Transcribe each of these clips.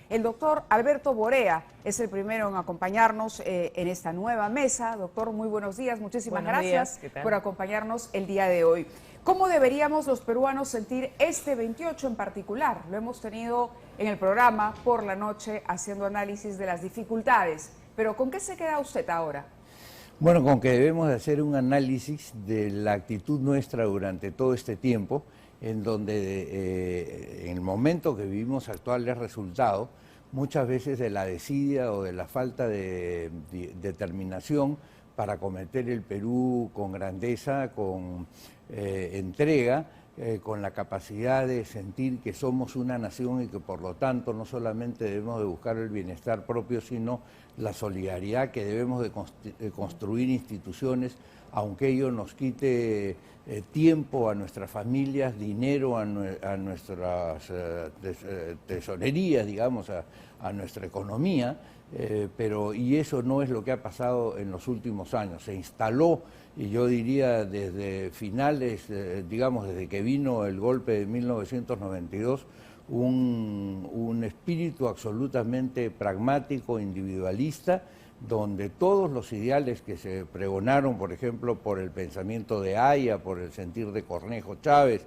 El doctor Alberto Borea es el primero en acompañarnos en esta nueva mesa. Doctor, muy buenos días. Muchísimas gracias por acompañarnos el día de hoy. ¿Cómo deberíamos los peruanos sentir este 28 en particular? Lo hemos tenido en el programa por la noche haciendo análisis de las dificultades. Pero ¿con qué se queda usted ahora? Bueno, con que debemos de hacer un análisis de la actitud nuestra durante todo este tiempo, en donde en el momento que vivimos actual es resultado muchas veces de la desidia o de la falta de determinación para acometer el Perú con grandeza, con entrega, con la capacidad de sentir que somos una nación y que por lo tanto no solamente debemos de buscar el bienestar propio, sino la solidaridad, que debemos de construir instituciones, aunque ello nos quite tiempo a nuestras familias, dinero a nuestras tesorerías, digamos, a nuestra economía, y eso no es lo que ha pasado en los últimos años. Se instaló, y yo diría desde finales, digamos, desde que vino el golpe de 1992, un espíritu absolutamente pragmático, individualista, donde todos los ideales que se pregonaron, por ejemplo, por el pensamiento de Haya, por el sentir de Cornejo Chávez,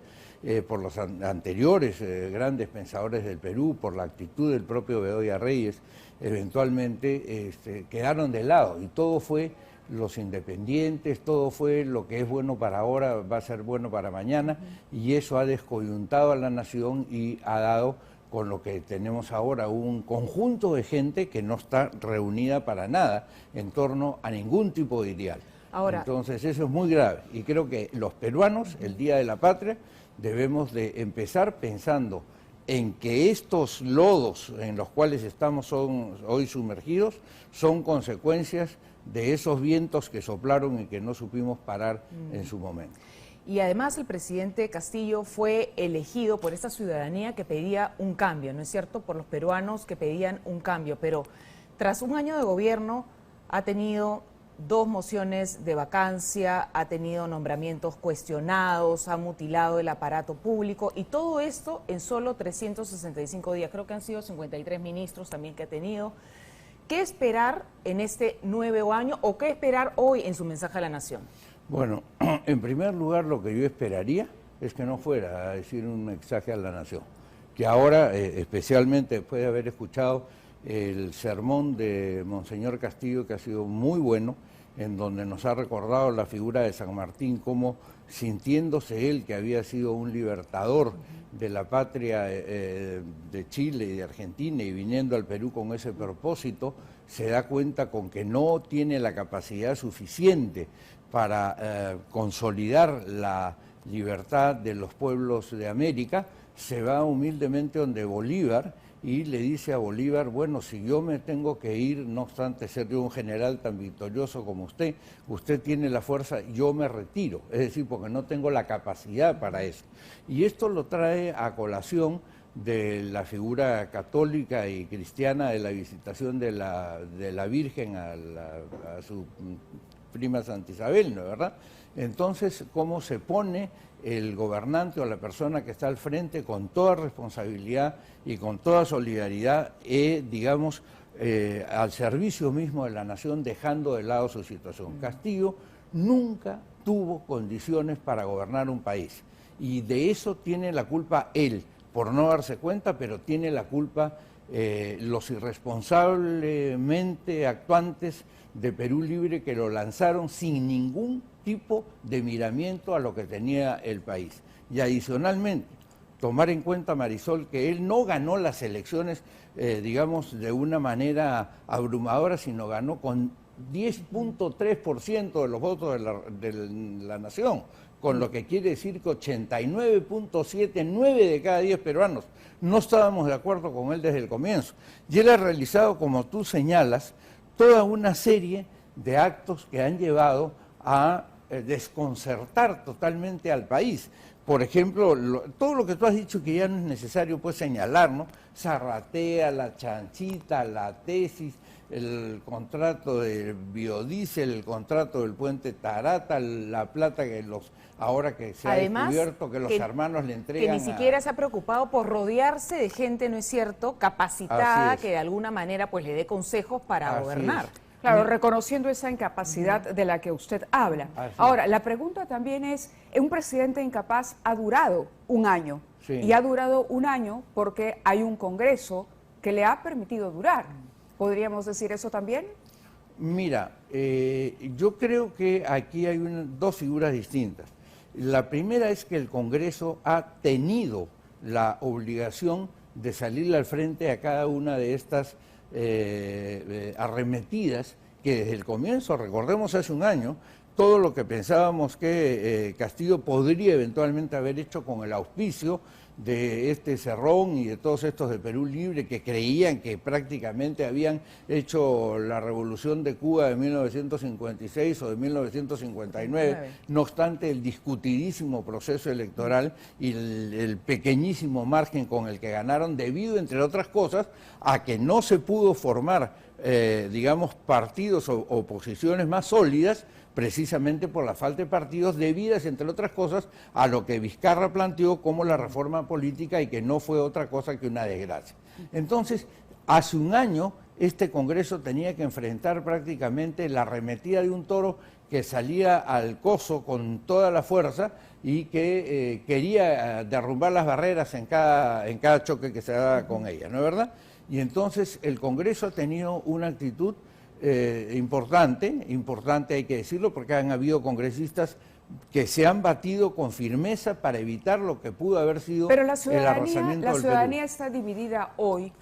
por los anteriores grandes pensadores del Perú, por la actitud del propio Bedoya Reyes, eventualmente quedaron de lado, y todo fue los independientes, todo fue lo que es bueno para ahora, va a ser bueno para mañana, y eso ha descoyuntado a la nación y ha dado con lo que tenemos ahora un conjunto de gente que no está reunida para nada en torno a ningún tipo de ideal. Ahora, entonces eso es muy grave, y creo que los peruanos, el Día de la Patria, debemos de empezar pensando en que estos lodos en los cuales estamos hoy sumergidos son consecuencias de esos vientos que soplaron y que no supimos parar en su momento. Y además el presidente Castillo fue elegido por esta ciudadanía que pedía un cambio, ¿no es cierto?, por los peruanos que pedían un cambio, pero tras un año de gobierno ha tenido 2 mociones de vacancia, ha tenido nombramientos cuestionados, ha mutilado el aparato público, y todo esto en solo 365 días. Creo que han sido 53 ministros también que ha tenido. ¿Qué esperar en este nuevo año o qué esperar hoy en su mensaje a la nación? Bueno, en primer lugar, lo que yo esperaría es que no fuera a decir un mensaje a la nación, que ahora, especialmente después de haber escuchado el sermón de Monseñor Castillo, que ha sido muy bueno, en donde nos ha recordado la figura de San Martín, como sintiéndose él, que había sido un libertador de la patria de Chile y de Argentina, y viniendo al Perú con ese propósito, se da cuenta con que no tiene la capacidad suficiente para consolidar la libertad de los pueblos de América. Se va humildemente donde Bolívar y le dice a Bolívar: bueno, si yo me tengo que ir, no obstante ser yo un general tan victorioso como usted tiene la fuerza, yo me retiro, es decir, porque no tengo la capacidad para eso. Y esto lo trae a colación de la figura católica y cristiana de la visitación de la Virgen a su prima Santa Isabel, ¿no es verdad? Entonces, cómo se pone el gobernante o la persona que está al frente con toda responsabilidad y con toda solidaridad, digamos, al servicio mismo de la nación, dejando de lado su situación. Castillo nunca tuvo condiciones para gobernar un país, y de eso tiene la culpa él, por no darse cuenta, pero tiene la culpa los irresponsablemente actuantes de Perú Libre, que lo lanzaron sin ningún tipo de miramiento a lo que tenía el país. Y adicionalmente, tomar en cuenta, Marisol, que él no ganó las elecciones, digamos, de una manera abrumadora, sino ganó con 10.3% de los votos de la nación, con lo que quiere decir que 89.7, 9 de cada 10 peruanos no estábamos de acuerdo con él desde el comienzo. Y él ha realizado, como tú señalas, toda una serie de actos que han llevado a desconcertar totalmente al país. Por ejemplo, todo lo que tú has dicho, que ya no es necesario pues señalar, ¿no? Zarratea, la chanchita, la tesis, el contrato del biodiesel, el contrato del puente Tarata, la plata que los ahora que se ha Además, descubierto que los hermanos le entregan que ni siquiera se ha preocupado por rodearse de gente, ¿no es cierto?, capacitada, que de alguna manera pues le dé consejos para gobernar. Claro, reconociendo esa incapacidad de la que usted habla. Ahora, la pregunta también es, un presidente incapaz ha durado un año, y ha durado un año porque hay un Congreso que le ha permitido durar. ¿Podríamos decir eso también? Mira, yo creo que aquí hay dos figuras distintas. La primera es que el Congreso ha tenido la obligación de salirle al frente a cada una de estas arremetidas que desde el comienzo, recordemos hace un año, todo lo que pensábamos que Castillo podría eventualmente haber hecho con el auspicio de este Cerrón y de todos estos de Perú Libre que creían que prácticamente habían hecho la revolución de Cuba de 1956 o de 1959, no obstante el discutidísimo proceso electoral y el pequeñísimo margen con el que ganaron debido, entre otras cosas, a que no se pudo formar, digamos, partidos o oposiciones más sólidas, precisamente por la falta de partidos debidas, entre otras cosas, a lo que Vizcarra planteó como la reforma política y que no fue otra cosa que una desgracia. Entonces, hace un año este Congreso tenía que enfrentar prácticamente la arremetida de un toro que salía al coso con toda la fuerza y que quería derrumbar las barreras en cada choque que se daba con ella, ¿no es verdad? Y entonces el Congreso ha tenido una actitud importante hay que decirlo, porque han habido congresistas que se han batido con firmeza para evitar lo que pudo haber sido el arrasamiento del Perú. La ciudadanía está dividida hoy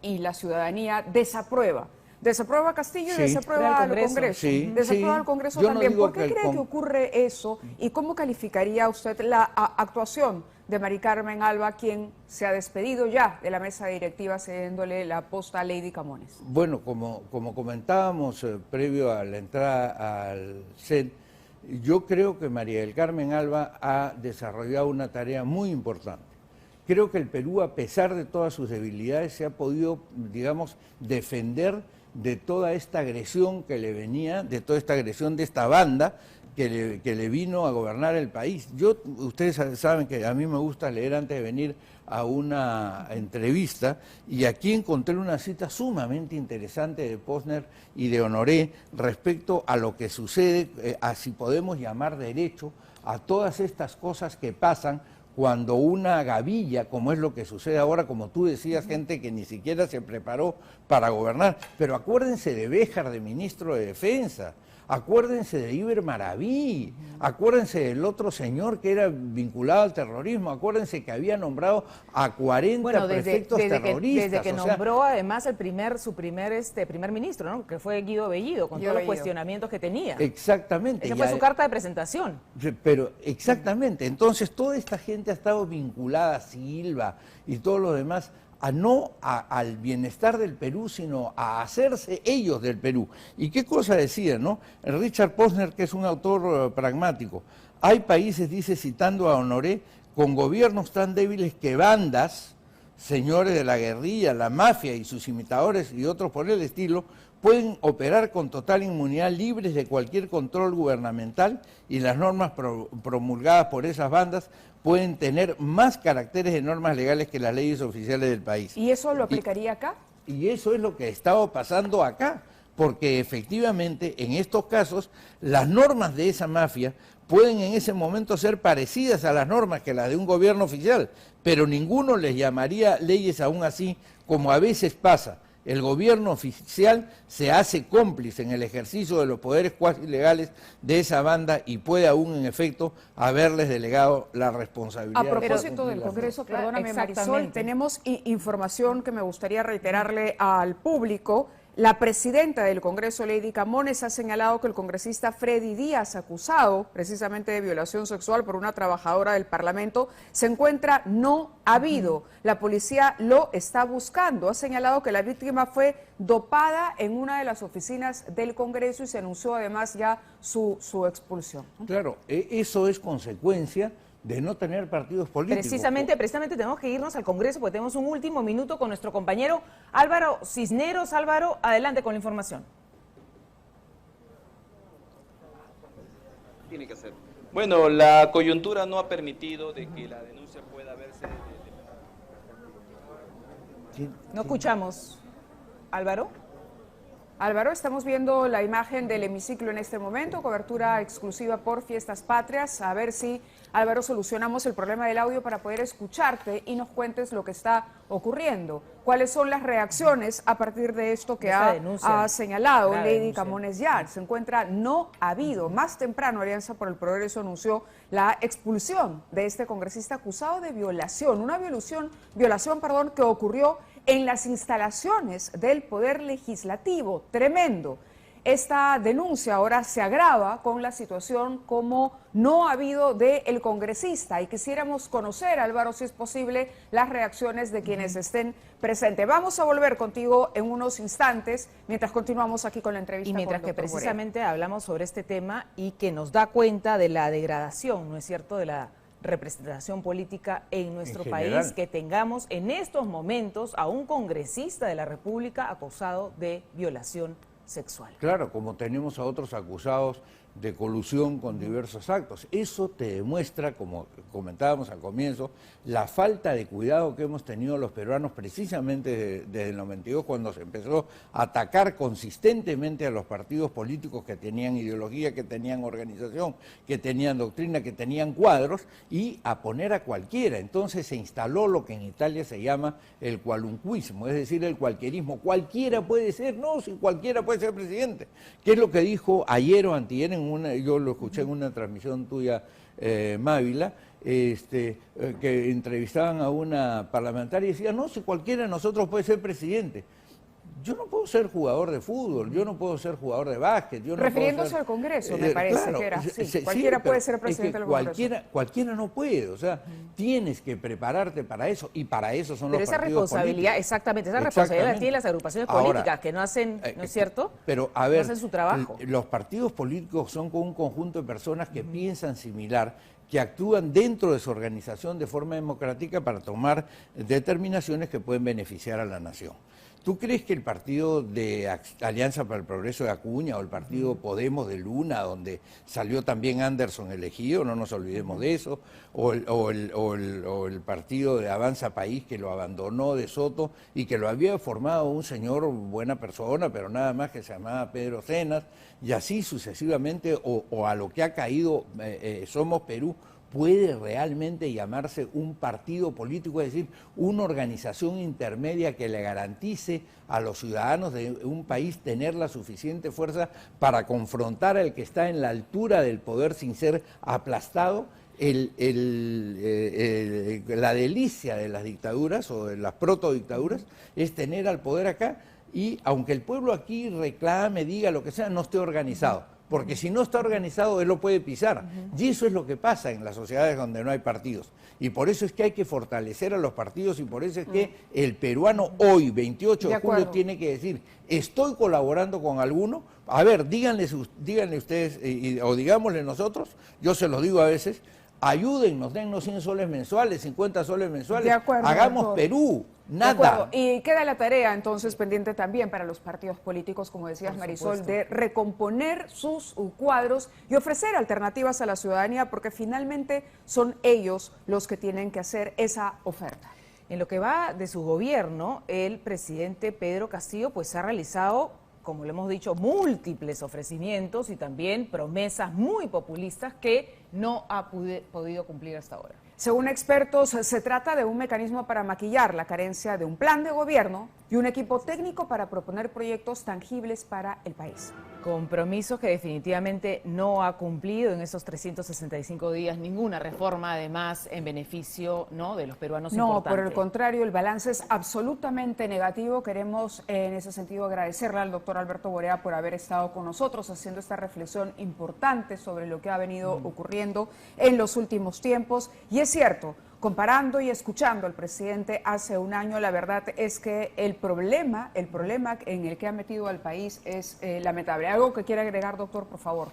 y la ciudadanía desaprueba. Desaprueba a Castillo y desaprueba al Congreso. Desaprueba al Congreso también. ¿Por qué cree que ocurre eso y cómo calificaría usted la actuación de Mari Carmen Alba, quien se ha despedido ya de la mesa directiva cediéndole la posta a Lady Camones? Bueno, como comentábamos previo a la entrada al CEN, yo creo que María del Carmen Alba ha desarrollado una tarea muy importante. Creo que el Perú, a pesar de todas sus debilidades, se ha podido, digamos, defender de toda esta agresión que le venía, de toda esta agresión de esta banda que le vino a gobernar el país. Ustedes saben que a mí me gusta leer antes de venir a una entrevista, y aquí encontré una cita sumamente interesante de Posner y de Honoré respecto a lo que sucede, a si podemos llamar derecho a todas estas cosas que pasan cuando una gavilla, como es lo que sucede ahora, como tú decías, gente que ni siquiera se preparó para gobernar. Pero acuérdense de Béjar, de ministro de Defensa, acuérdense de Iber Maraví, acuérdense del otro señor que era vinculado al terrorismo, acuérdense que había nombrado a 40 prefectos terroristas. Desde que nombró además su primer ministro, ¿no?, que fue Guido Bellido, con todos los cuestionamientos que tenía. Exactamente. Esa fue su carta de presentación. Pero exactamente, entonces toda esta gente ha estado vinculada a Silva y todos los demás, no al bienestar del Perú, sino a hacerse ellos del Perú. ¿Y qué cosa decía, no? Richard Posner, que es un autor pragmático, hay países, dice citando a Honoré, con gobiernos tan débiles que bandas, señores de la guerrilla, la mafia y sus imitadores y otros por el estilo, pueden operar con total inmunidad, libres de cualquier control gubernamental, y las normas promulgadas por esas bandas pueden tener más caracteres de normas legales que las leyes oficiales del país. ¿Y eso lo aplicaría acá? Y eso es lo que ha estado pasando acá, porque efectivamente en estos casos las normas de esa mafia pueden en ese momento ser parecidas a las normas que las de un gobierno oficial, pero ninguno les llamaría leyes aún así, como a veces pasa. El gobierno oficial se hace cómplice en el ejercicio de los poderes cuasi legales de esa banda y puede aún, en efecto, haberles delegado la responsabilidad. A propósito del Congreso, perdóname Marisol, tenemos información que me gustaría reiterarle al público. La presidenta del Congreso, Lady Camones, ha señalado que el congresista Freddy Díaz, acusado precisamente de violación sexual por una trabajadora del Parlamento, se encuentra no habido. La policía lo está buscando. Ha señalado que la víctima fue dopada en una de las oficinas del Congreso y se anunció además ya su expulsión. Claro, eso es consecuencia de no tener partidos políticos. Precisamente tenemos que irnos al Congreso porque tenemos un último minuto con nuestro compañero Álvaro Cisneros. Álvaro, adelante con la información. Tiene que ser. Bueno, la coyuntura no ha permitido de que la denuncia pueda verse... No escuchamos. ¿Álvaro? Álvaro, estamos viendo la imagen del hemiciclo en este momento, cobertura exclusiva por Fiestas Patrias. A ver si, Álvaro, solucionamos el problema del audio para poder escucharte y nos cuentes lo que está ocurriendo. ¿Cuáles son las reacciones a partir de esto que ha señalado Lady Camones Yar? Se encuentra no ha habido. Más temprano, Alianza por el Progreso anunció la expulsión de este congresista acusado de violación, una violación, que ocurrió en las instalaciones del Poder Legislativo. Tremendo. Esta denuncia ahora se agrava con la situación como no ha habido del congresista y quisiéramos conocer, Álvaro, si es posible, las reacciones de quienes estén presentes. Vamos a volver contigo en unos instantes mientras continuamos aquí con la entrevista. Y mientras con que Dr. precisamente hablamos sobre este tema y que nos da cuenta de la degradación, ¿no es cierto?, de la representación política en nuestro país, que tengamos en estos momentos a un congresista de la República acusado de violación sexual. Claro, como tenemos a otros acusados de colusión con diversos actos. Eso te demuestra, como comentábamos al comienzo, la falta de cuidado que hemos tenido los peruanos precisamente desde el 92, cuando se empezó a atacar consistentemente a los partidos políticos que tenían ideología, que tenían organización, que tenían doctrina, que tenían cuadros, y a poner a cualquiera. Entonces se instaló lo que en Italia se llama el cualunquismo, es decir, el cualquierismo. Cualquiera puede ser, no, si cualquiera puede ser presidente. ¿Qué es lo que dijo ayer o antier yo lo escuché en una transmisión tuya, Mávila, que entrevistaban a una parlamentaria y decía, no, si cualquiera de nosotros puede ser presidente. Yo no puedo ser jugador de fútbol, yo no puedo ser jugador de básquet. Yo no Refiriéndose puedo ser, al Congreso, me parece claro, que era así. Sí, cualquiera puede ser presidente del Congreso. Cualquiera no puede, o sea, tienes que prepararte para eso, y para eso son los partidos políticos. Pero esa responsabilidad, exactamente, esa responsabilidad tienen las agrupaciones políticas, que no hacen, ¿no es cierto? Pero, a ver, no hacen su trabajo. Los partidos políticos son con un conjunto de personas que piensan similar, que actúan dentro de su organización de forma democrática para tomar determinaciones que pueden beneficiar a la nación. ¿Tú crees que el partido de Alianza para el Progreso de Acuña o el partido Podemos de Luna, donde salió también Anderson elegido, no nos olvidemos de eso, o el partido de Avanza País, que lo abandonó de Soto y que lo había formado un señor, buena persona, pero nada más, que se llamaba Pedro Cenas, y así sucesivamente, o a lo que ha caído Somos Perú, puede realmente llamarse un partido político, es decir, una organización intermedia que le garantice a los ciudadanos de un país tener la suficiente fuerza para confrontar al que está en la altura del poder sin ser aplastado? La delicia de las dictaduras o de las protodictaduras es tener al poder acá, y aunque el pueblo aquí reclame, diga lo que sea, no esté organizado. Porque si no está organizado, él lo puede pisar. Y eso es lo que pasa en las sociedades donde no hay partidos. Y por eso es que hay que fortalecer a los partidos, y por eso es que el peruano hoy, 28 de julio, tiene que decir, estoy colaborando con alguno. A ver, díganle ustedes, o digámosle nosotros, yo se los digo a veces, ayúdennos, dennos 100 soles mensuales, 50 soles mensuales, hagamos doctor. Perú. Nada. Y queda la tarea entonces pendiente también para los partidos políticos, como decías, Marisol, de recomponer sus cuadros y ofrecer alternativas a la ciudadanía, porque finalmente son ellos los que tienen que hacer esa oferta. En lo que va de su gobierno, el presidente Pedro Castillo pues ha realizado, como le hemos dicho, múltiples ofrecimientos y también promesas muy populistas que no ha podido cumplir hasta ahora. Según expertos, se trata de un mecanismo para maquillar la carencia de un plan de gobierno y un equipo técnico para proponer proyectos tangibles para el país. Compromisos que definitivamente no ha cumplido en esos 365 días, ninguna reforma además en beneficio, ¿no?, de los peruanos. No, por el contrario, el balance es absolutamente negativo. Queremos en ese sentido agradecerle al doctor Alberto Borea por haber estado con nosotros haciendo esta reflexión importante sobre lo que ha venido ocurriendo en los últimos tiempos. Y es cierto, comparando y escuchando al presidente hace un año, la verdad es que el problema en el que ha metido al país es lamentable. ¿Algo que quiera agregar, doctor, por favor?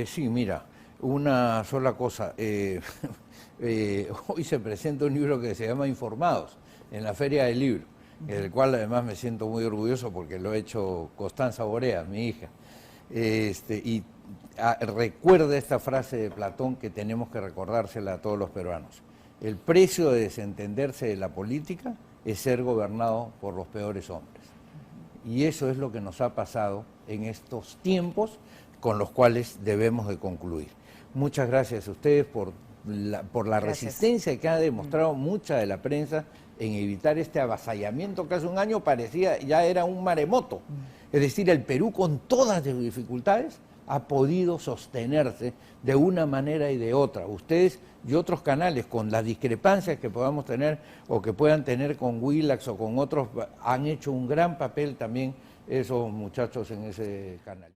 Sí, mira, una sola cosa. Hoy se presenta un libro que se llama Informados, en la Feria del Libro, del cual además me siento muy orgulloso porque lo ha hecho Constanza Borea, mi hija. Y recuerde esta frase de Platón que tenemos que recordársela a todos los peruanos. El precio de desentenderse de la política es ser gobernado por los peores hombres. Y eso es lo que nos ha pasado en estos tiempos con los cuales debemos de concluir. Muchas gracias a ustedes por la resistencia que ha demostrado mucha de la prensa en evitar este avasallamiento que hace un año parecía, ya era un maremoto. Es decir, el Perú con todas sus dificultades ha podido sostenerse de una manera y de otra. Ustedes y otros canales, con las discrepancias que podamos tener o que puedan tener con Willax o con otros, han hecho un gran papel también esos muchachos en ese canal.